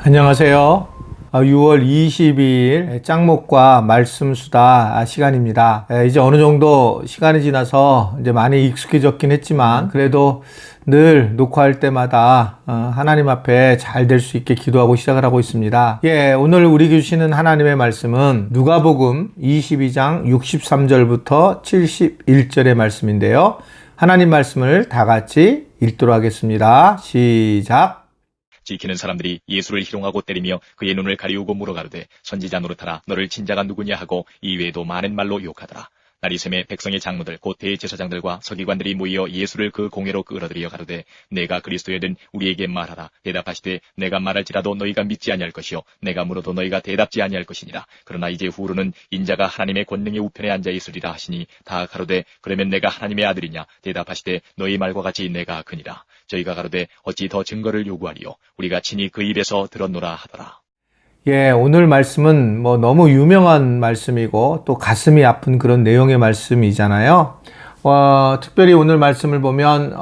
안녕하세요. 6월 22일 짱목과 말씀수다 시간입니다. 이제 어느 정도 시간이 지나서 이제 많이 익숙해졌긴 했지만 그래도 늘 녹화할 때마다 하나님 앞에 잘 될 수 있게 기도하고 시작을 하고 있습니다. 오늘 우리에게 주시는 하나님의 말씀은 누가복음 22장 63절부터 71절의 말씀인데요. 하나님 말씀을 다 같이 읽도록 하겠습니다. 시작. 지키는 사람들이 예수를 희롱하고 때리며 그의 눈을 가리우고 물어가로되 선지자 노릇하라 너를 친자가 누구냐 하고 이외에도 많은 말로 욕하더라. 나리샘의 백성의 장로들 곧 대제사장들과 서기관들이 모여 예수를 그 공회로 끌어들여 가로되 내가 그리스도여든 우리에게 말하라. 대답하시되 내가 말할지라도 너희가 믿지 아니할 것이요 내가 물어도 너희가 대답지 아니할 것이니라. 그러나 이제 후로는 인자가 하나님의 권능의 우편에 앉아 있으리라 하시니 다 가로되 그러면 내가 하나님의 아들이냐. 대답하시되 너희 말과 같이 내가 그니라. 저희가 가로되 어찌 더 증거를 요구하리요 우리가 친히 그 입에서 들었노라 하더라. 오늘 말씀은 너무 유명한 말씀이고 또 가슴이 아픈 그런 내용의 말씀이잖아요. 특별히 오늘 말씀을 보면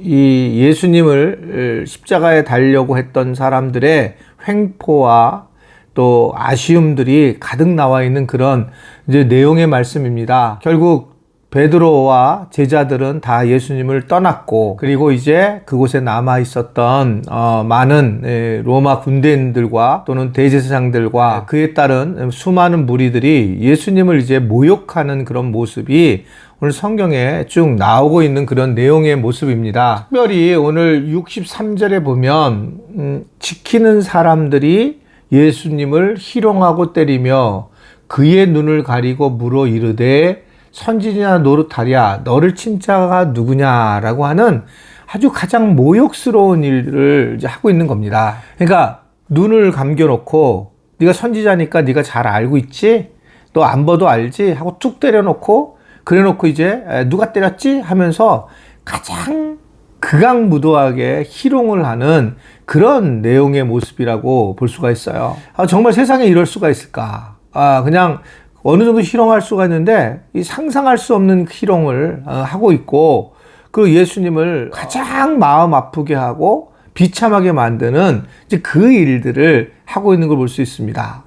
이 예수님을 십자가에 달려고 했던 사람들의 횡포와 또 아쉬움들이 가득 나와 있는 그런 이제 내용의 말씀입니다. 결국 베드로와 제자들은 다 예수님을 떠났고 그리고 이제 그곳에 남아 있었던 많은 로마 군대인들과 또는 대제사장들과 그에 따른 수많은 무리들이 예수님을 이제 모욕하는 그런 모습이 오늘 성경에 쭉 나오고 있는 그런 내용의 모습입니다. 특별히 오늘 63절에 보면 지키는 사람들이 예수님을 희롱하고 때리며 그의 눈을 가리고 물어 이르되 선지자 노릇하랴 너를 친자가 누구냐라고 하는 아주 가장 모욕스러운 일을 이제 하고 있는 겁니다. 그러니까 눈을 감겨놓고 네가 선지자니까 네가 잘 알고 있지? 너 안 봐도 알지? 하고 툭 때려놓고 그래놓고 이제 누가 때렸지? 하면서 가장 극악무도하게 희롱을 하는 그런 내용의 모습이라고 볼 수가 있어요. 정말 세상에 이럴 수가 있을까? 그냥 어느 정도 희롱할 수가 있는데 이 상상할 수 없는 희롱을 하고 있고 그 예수님을 가장 마음 아프게 하고 비참하게 만드는 이제 그 일들을 하고 있는 걸 볼 수 있습니다.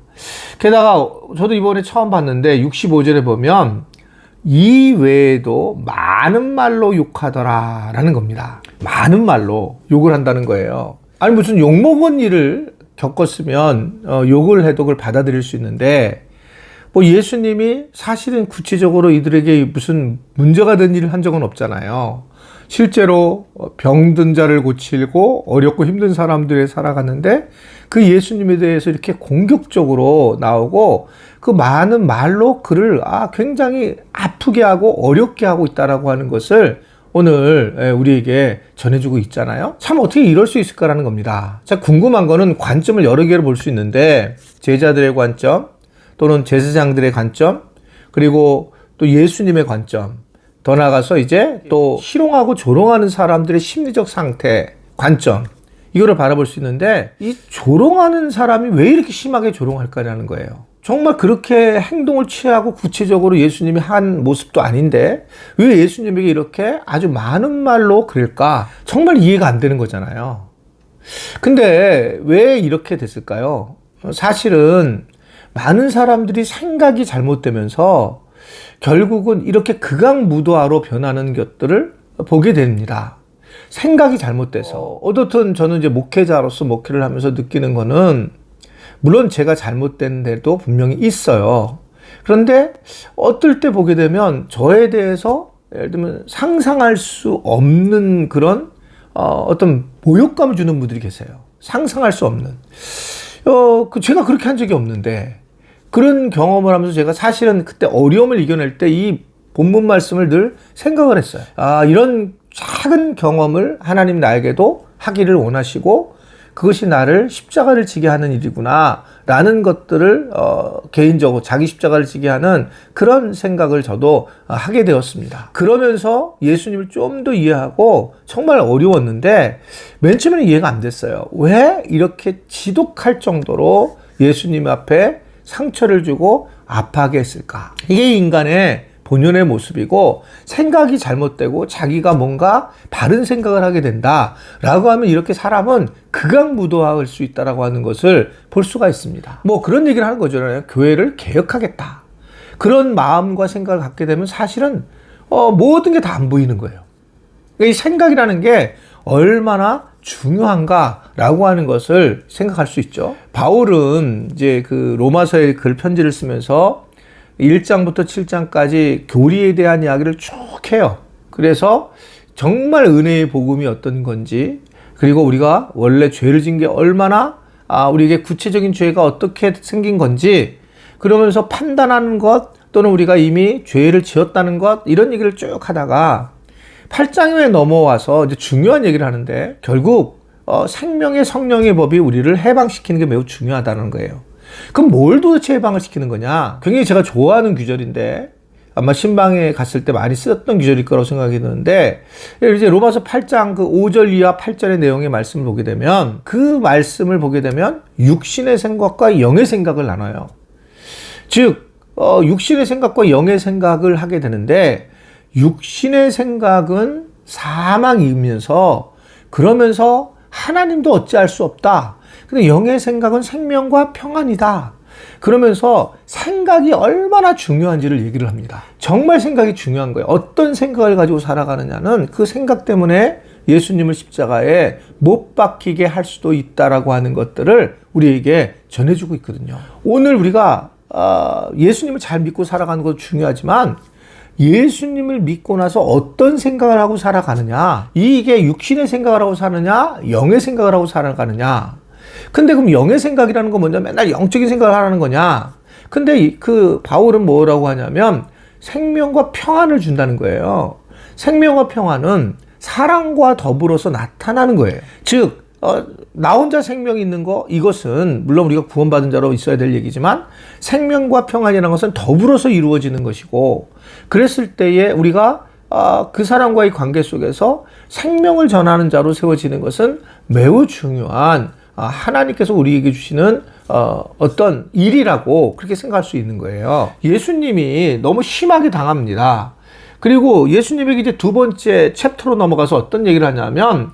게다가 저도 이번에 처음 봤는데 65절에 보면 이 외에도 많은 말로 욕하더라 라는 겁니다. 많은 말로 욕을 한다는 거예요. 아니 무슨 욕먹은 일을 겪었으면 욕을 해도 그걸 받아들일 수 있는데 예수님이 사실은 구체적으로 이들에게 무슨 문제가 된 일을 한 적은 없잖아요. 실제로 병든 자를 고치고 어렵고 힘든 사람들에 살아갔는데 그 예수님에 대해서 이렇게 공격적으로 나오고 그 많은 말로 그를 굉장히 아프게 하고 어렵게 하고 있다라고 하는 것을 오늘 우리에게 전해주고 있잖아요. 참 어떻게 이럴 수 있을까라는 겁니다. 자, 궁금한 거는 관점을 여러 개로 볼 수 있는데 제자들의 관점 또는 제사장들의 관점, 그리고 또 예수님의 관점, 더 나아가서 이제 또 희롱하고 조롱하는 사람들의 심리적 상태, 관점, 이거를 바라볼 수 있는데 이 조롱하는 사람이 왜 이렇게 심하게 조롱할까라는 거예요. 정말 그렇게 행동을 취하고 구체적으로 예수님이 한 모습도 아닌데 왜 예수님에게 이렇게 아주 많은 말로 그럴까? 정말 이해가 안 되는 거잖아요. 근데 왜 이렇게 됐을까요? 사실은 많은 사람들이 생각이 잘못되면서 결국은 이렇게 극악무도화로 변하는 것들을 보게 됩니다. 생각이 잘못돼서. 어떻든 저는 이제 목회자로서 목회를 하면서 느끼는 거는 물론 제가 잘못된 데도 분명히 있어요. 그런데 어떨 때 보게 되면 저에 대해서 예를 들면 상상할 수 없는 그런 어떤 모욕감을 주는 분들이 계세요. 상상할 수 없는. 제가 그렇게 한 적이 없는데 그런 경험을 하면서 제가 사실은 그때 어려움을 이겨낼 때 이 본문 말씀을 늘 생각을 했어요. 이런 작은 경험을 하나님 나에게도 하기를 원하시고 그것이 나를 십자가를 지게 하는 일이구나 라는 것들을 개인적으로 자기 십자가를 지게 하는 그런 생각을 저도 하게 되었습니다. 그러면서 예수님을 좀 더 이해하고 정말 어려웠는데 맨 처음에는 이해가 안 됐어요. 왜 이렇게 지독할 정도로 예수님 앞에 상처를 주고 아파하게 했을까? 이게 인간의 본연의 모습이고 생각이 잘못되고 자기가 뭔가 바른 생각을 하게 된다라고 하면 이렇게 사람은 극악무도할 수 있다라고 하는 것을 볼 수가 있습니다. 뭐 그런 얘기를 하는 거잖아요. 교회를 개혁하겠다. 그런 마음과 생각을 갖게 되면 사실은 모든 게 다 안 보이는 거예요. 이 생각이라는 게 얼마나 중요한가라고 하는 것을 생각할 수 있죠. 바울은 이제 그 로마서의 글 편지를 쓰면서 1장부터 7장까지 교리에 대한 이야기를 쭉 해요. 그래서 정말 은혜의 복음이 어떤 건지, 그리고 우리가 원래 죄를 진 게 얼마나 우리에게 구체적인 죄가 어떻게 생긴 건지, 그러면서 판단하는 것 또는 우리가 이미 죄를 지었다는 것, 이런 얘기를 쭉 하다가 8장에 넘어와서 이제 중요한 얘기를 하는데, 결국 생명의 성령의 법이 우리를 해방시키는 게 매우 중요하다는 거예요. 그럼 뭘 도대체 해방을 시키는 거냐? 굉장히 제가 좋아하는 구절인데 아마 신방에 갔을 때 많이 쓰였던 구절일 거라고 생각이 드는데, 이제 로마서 8장 그 5절 이하 8절의 내용의 말씀을 보게 되면, 그 말씀을 보게 되면 육신의 생각과 영의 생각을 나눠요. 즉 육신의 생각과 영의 생각을 하게 되는데, 육신의 생각은 사망이면서 그러면서 하나님도 어찌할 수 없다. 근데 영의 생각은 생명과 평안이다. 그러면서 생각이 얼마나 중요한지를 얘기를 합니다. 정말 생각이 중요한 거예요. 어떤 생각을 가지고 살아가느냐는 그 생각 때문에 예수님을 십자가에 못 박히게 할 수도 있다라고 하는 것들을 우리에게 전해주고 있거든요. 오늘 우리가 예수님을 잘 믿고 살아가는 것도 중요하지만, 예수님을 믿고 나서 어떤 생각을 하고 살아가느냐, 이게 육신의 생각을 하고 사느냐, 영의 생각을 하고 살아가느냐. 근데 그럼 영의 생각이라는 건 뭐냐? 맨날 영적인 생각을 하라는 거냐? 근데 그 바울은 뭐라고 하냐면 생명과 평안을 준다는 거예요. 생명과 평안은 사랑과 더불어서 나타나는 거예요. 즉 나 혼자 생명이 있는 거, 이것은 물론 우리가 구원받은 자로 있어야 될 얘기지만, 생명과 평안이라는 것은 더불어서 이루어지는 것이고, 그랬을 때에 우리가 그 사람과의 관계 속에서 생명을 전하는 자로 세워지는 것은 매우 중요한 하나님께서 우리에게 주시는 어떤 일이라고 그렇게 생각할 수 있는 거예요. 예수님이 너무 심하게 당합니다. 그리고 예수님에게 이제 두 번째 챕터로 넘어가서 어떤 얘기를 하냐면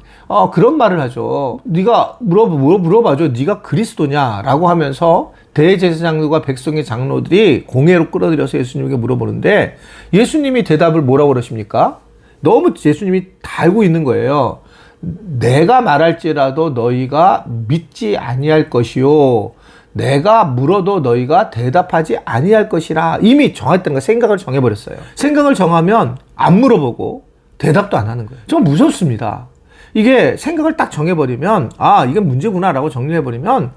그런 말을 하죠. 네가 물어봐줘. 네가 그리스도냐라고 하면서 대제사장들과 백성의 장로들이 공회로 끌어들여서 예수님에게 물어보는데, 예수님이 대답을 뭐라고 그러십니까? 너무 예수님이 다 알고 있는 거예요. 내가 말할지라도 너희가 믿지 아니할 것이요, 내가 물어도 너희가 대답하지 아니할 것이라. 이미 정했다는 거예요. 생각을 정해버렸어요. 생각을 정하면 안 물어보고 대답도 안 하는 거예요. 좀 무섭습니다. 이게 생각을 딱 정해버리면 이게 문제구나라고 정리해버리면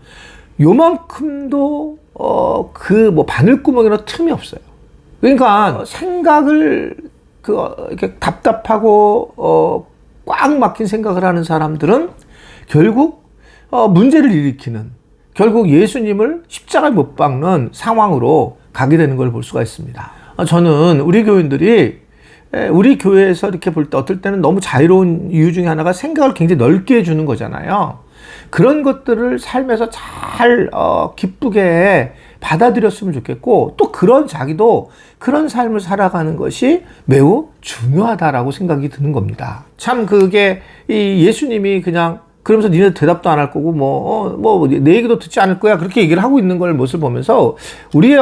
요만큼도 바늘구멍이나 틈이 없어요. 그러니까 생각을 이렇게 답답하고 꽉 막힌 생각을 하는 사람들은 결국 문제를 일으키는, 결국 예수님을 십자가에 못 박는 상황으로 가게 되는 걸 볼 수가 있습니다. 저는 우리 교인들이 우리 교회에서 이렇게 볼 때 어떨 때는 너무 자유로운 이유 중에 하나가 생각을 굉장히 넓게 해주는 거잖아요. 그런 것들을 삶에서 잘 기쁘게 받아들였으면 좋겠고, 또 자기도 그런 삶을 살아가는 것이 매우 중요하다라고 생각이 드는 겁니다. 참 그게 이 예수님이 그냥 그러면서 니네 대답도 안 할 거고 내 얘기도 듣지 않을 거야, 그렇게 얘기를 하고 있는 걸 모습을 보면서 우리의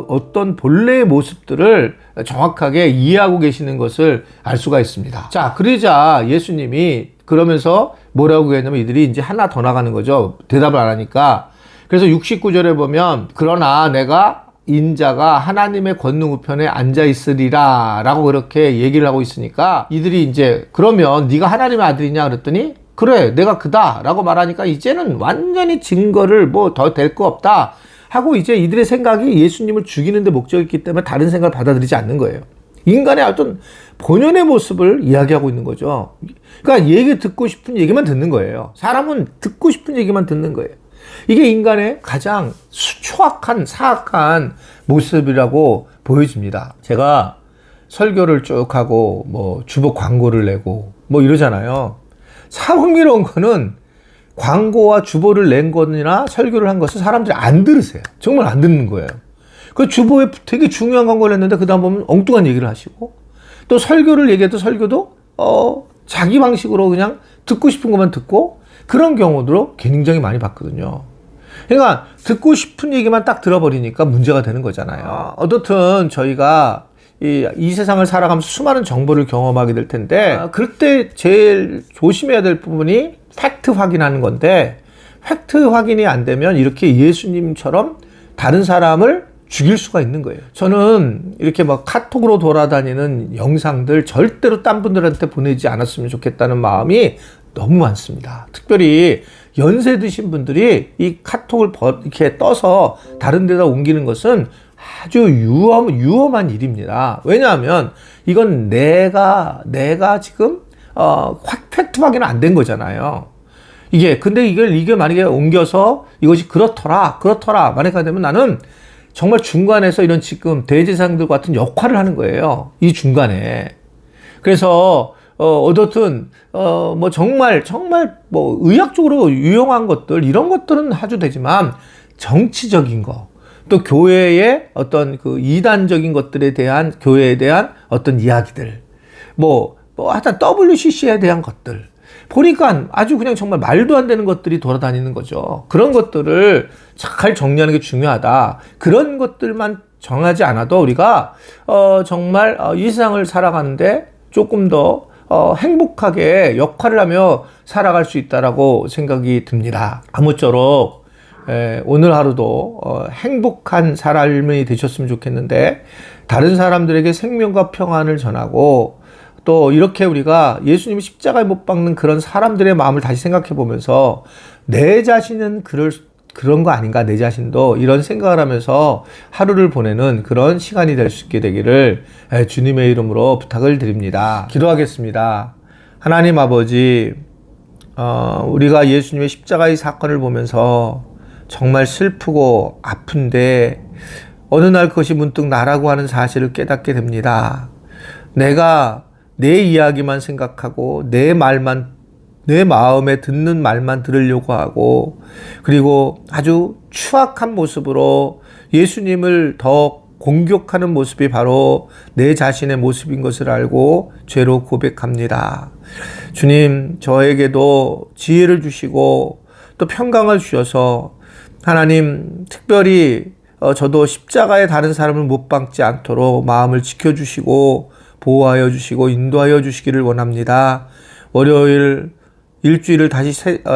어떤 본래의 모습들을 정확하게 이해하고 계시는 것을 알 수가 있습니다. 자, 그러자 예수님이 그러면서 뭐라고 했냐면, 이들이 이제 하나 더 나가는 거죠. 대답을 안 하니까. 그래서 69절에 보면, 그러나 내가 인자가 하나님의 권능 우편에 앉아 있으리라 라고 그렇게 얘기를 하고 있으니까, 이들이 이제 그러면 네가 하나님의 아들이냐 그랬더니, 그래 내가 그다 라고 말하니까 이제는 완전히 증거를 더 될 거 없다 하고, 이제 이들의 생각이 예수님을 죽이는 데 목적이기 때문에 다른 생각을 받아들이지 않는 거예요. 인간의 어떤 본연의 모습을 이야기하고 있는 거죠. 그러니까 얘기 듣고 싶은 얘기만 듣는 거예요. 사람은 듣고 싶은 얘기만 듣는 거예요. 이게 인간의 가장 추악한 사악한 모습이라고 보여집니다. 제가 설교를 쭉 하고 주보 광고를 내고 이러잖아요. 참 흥미로운 거는 광고와 주보를 낸 것이나 설교를 한 것을 사람들이 안 들으세요. 정말 안 듣는 거예요. 그 주보에 되게 중요한 광고를 했는데 그 다음 보면 엉뚱한 얘기를 하시고 또 설교를 얘기해도 설교도 자기 방식으로 그냥 듣고 싶은 것만 듣고 그런 경우도 굉장히 많이 봤거든요. 그러니까 듣고 싶은 얘기만 딱 들어버리니까 문제가 되는 거잖아요. 어떻든 저희가 이 세상을 살아가면서 수많은 정보를 경험하게 될 텐데 그럴 때 제일 조심해야 될 부분이 팩트 확인하는 건데 팩트 확인이 안 되면 이렇게 예수님처럼 다른 사람을 죽일 수가 있는 거예요. 저는 이렇게 막 카톡으로 돌아다니는 영상들 절대로 딴 분들한테 보내지 않았으면 좋겠다는 마음이 너무 많습니다. 특별히 연세 드신 분들이 이 카톡을 이렇게 떠서 다른 데다 옮기는 것은 아주 위험한 일입니다. 왜냐하면 이건 내가 지금 팩트 확인은 안 된 거잖아요. 근데 이게 만약에 옮겨서 이것이 그렇더라 만약에 되면 나는 정말 중간에서 이런 지금 대제사장들 같은 역할을 하는 거예요. 이 중간에. 그래서 어떻든 뭐 정말 뭐 의학적으로 유용한 것들 이런 것들은 아주 되지만 정치적인 거 또 교회의 어떤 그 이단적인 것들에 대한 교회에 대한 어떤 이야기들 하여튼 WCC에 대한 것들 보니까 아주 그냥 정말 말도 안 되는 것들이 돌아다니는 거죠. 그런 것들을 잘 정리하는 게 중요하다. 그런 것들만 정하지 않아도 우리가 정말 이 세상을 살아가는데 조금 더 행복하게 역할을 하며 살아갈 수 있다라고 생각이 듭니다. 아무쪼록 오늘 하루도 행복한 삶이 되셨으면 좋겠는데 다른 사람들에게 생명과 평안을 전하고 또 이렇게 우리가 예수님이 십자가에 못 박는 그런 사람들의 마음을 다시 생각해 보면서 내 자신은 그런 거 아닌가, 내 자신도 이런 생각을 하면서 하루를 보내는 그런 시간이 될 수 있게 되기를 주님의 이름으로 부탁을 드립니다. 기도하겠습니다. 하나님 아버지, 우리가 예수님의 십자가의 사건을 보면서 정말 슬프고 아픈데 어느 날 그것이 문득 나라고 하는 사실을 깨닫게 됩니다. 내가 내 이야기만 생각하고 내 마음에 듣는 말만 들으려고 하고 그리고 아주 추악한 모습으로 예수님을 더 공격하는 모습이 바로 내 자신의 모습인 것을 알고 죄로 고백합니다. 주님, 저에게도 지혜를 주시고 또 평강을 주셔서 하나님 특별히 저도 십자가에 다른 사람을 못 박지 않도록 마음을 지켜주시고 보호하여 주시고 인도하여 주시기를 원합니다. 월요일 일주일을 다시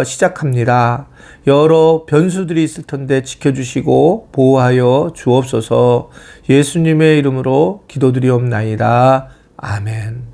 시작합니다. 여러 변수들이 있을 텐데 지켜주시고 보호하여 주옵소서. 예수님의 이름으로 기도드리옵나이다. 아멘.